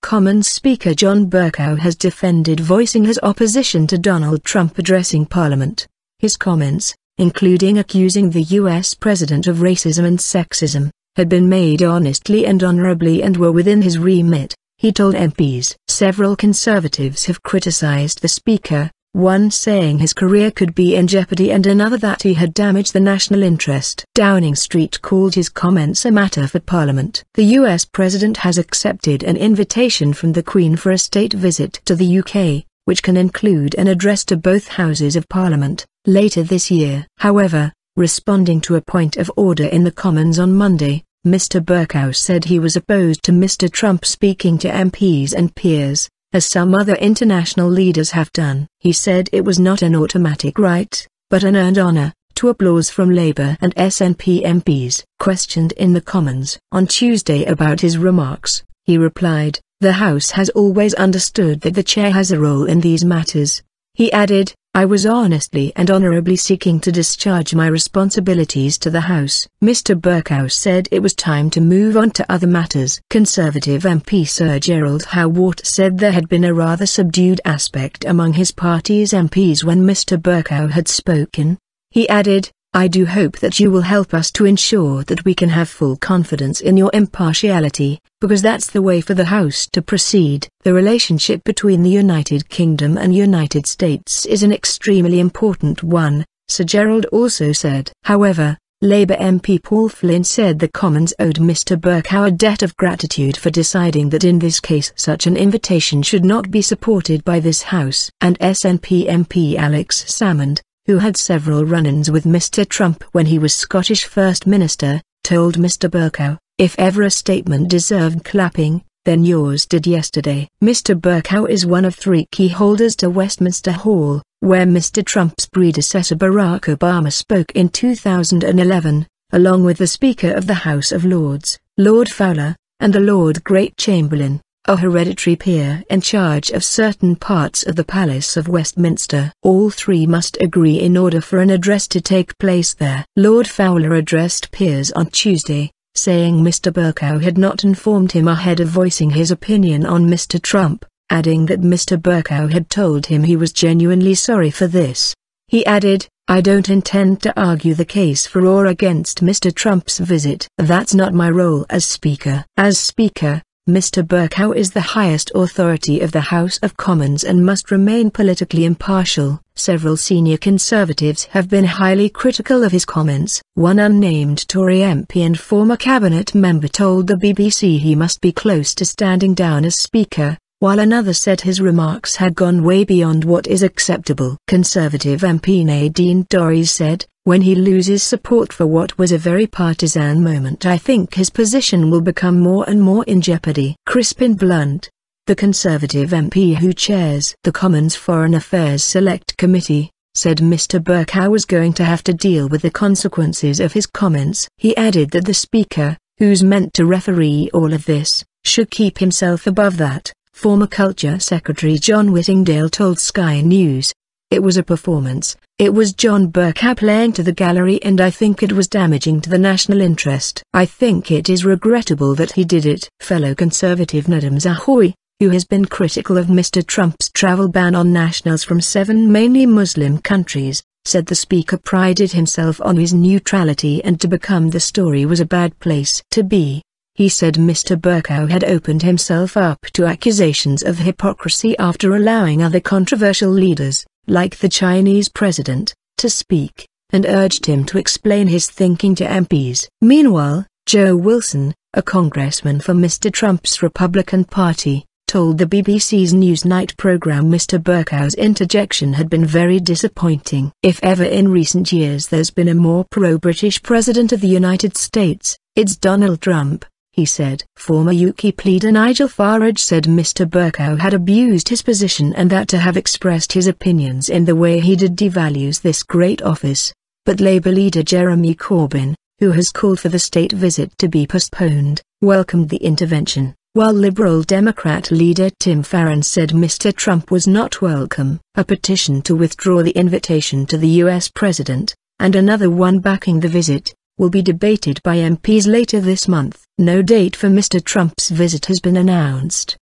Commons Speaker John Bercow has defended voicing his opposition to Donald Trump addressing Parliament. His comments, including accusing the US President of racism and sexism, had been made honestly and honourably and were within his remit, he told MPs. Several Conservatives have criticised the Speaker, one saying his career could be in jeopardy and another that he had damaged the national interest. Downing Street called his comments a matter for Parliament. The US President has accepted an invitation from the Queen for a state visit to the UK, which can include an address to both Houses of Parliament, later this year. However, responding to a point of order in the Commons on Monday, Mr. Bercow said he was opposed to Mr. Trump speaking to MPs and peers, as some other international leaders have done. He said it was not an automatic right, but an earned honour, to applause from Labour and SNP MPs. Questioned in the Commons on Tuesday about his remarks, he replied, "The House has always understood that the chair has a role in these matters." He added, "I was honestly and honourably seeking to discharge my responsibilities to the House." Mr. Bercow said it was time to move on to other matters. Conservative MP Sir Gerald Howard said there had been a rather subdued aspect among his party's MPs when Mr. Bercow had spoken. He added, "I do hope that you will help us to ensure that we can have full confidence in your impartiality, because that's the way for the House to proceed." The relationship between the United Kingdom and United States is an extremely important one, Sir Gerald also said. However, Labour MP Paul Flynn said the Commons owed Mr. Bercow a debt of gratitude for deciding that in this case such an invitation should not be supported by this House. And SNP MP Alex Salmond, who had several run-ins with Mr. Trump when he was Scottish First Minister, told Mr. Bercow, "If ever a statement deserved clapping, then yours did yesterday." Mr. Bercow is one of 3 key holders to Westminster Hall, where Mr. Trump's predecessor Barack Obama spoke in 2011, along with the Speaker of the House of Lords, Lord Fowler, and the Lord Great Chamberlain, a hereditary peer in charge of certain parts of the Palace of Westminster. All 3 must agree in order for an address to take place there. Lord Fowler addressed peers on Tuesday, saying Mr. Bercow had not informed him ahead of voicing his opinion on Mr. Trump, adding that Mr. Bercow had told him he was genuinely sorry for this. He added, "I don't intend to argue the case for or against Mr. Trump's visit. That's not my role as Speaker." As Speaker, Mr. Bercow is the highest authority of the House of Commons and must remain politically impartial. Several senior Conservatives have been highly critical of his comments. One unnamed Tory MP and former cabinet member told the BBC he must be close to standing down as Speaker, while another said his remarks had gone way beyond what is acceptable. Conservative MP Nadine Dorries said, "When he loses support for what was a very partisan moment, I think his position will become more and more in jeopardy." Crispin Blunt, the Conservative MP who chairs the Commons Foreign Affairs Select Committee, said Mr. Bercow was going to have to deal with the consequences of his comments. He added that the Speaker, who's meant to referee all of this, should keep himself above that. Former Culture Secretary John Whittingdale told Sky News, "It was a performance. It was John Bercow playing to the gallery and I think it was damaging to the national interest. I think it is regrettable that he did it." Fellow Conservative Nadam Zahawi, who has been critical of Mr. Trump's travel ban on nationals from 7 mainly Muslim countries, said the Speaker prided himself on his neutrality and to become the story was a bad place to be. He said Mr. Bercow had opened himself up to accusations of hypocrisy after allowing other controversial leaders, like the Chinese president, to speak, and urged him to explain his thinking to MPs. Meanwhile, Joe Wilson, a congressman for Mr. Trump's Republican Party, told the BBC's Newsnight program Mr. Bercow's interjection had been very disappointing. "If ever in recent years there's been a more pro-British president of the United States, it's Donald Trump," he said. Former UKIP leader Nigel Farage said Mr. Bercow had abused his position and that to have expressed his opinions in the way he did devalues this great office. But Labour leader Jeremy Corbyn, who has called for the state visit to be postponed, welcomed the intervention, while Liberal Democrat leader Tim Farron said Mr. Trump was not welcome. A petition to withdraw the invitation to the US president, and another one backing the visit, will be debated by MPs later this month. No date for Mr. Trump's visit has been announced.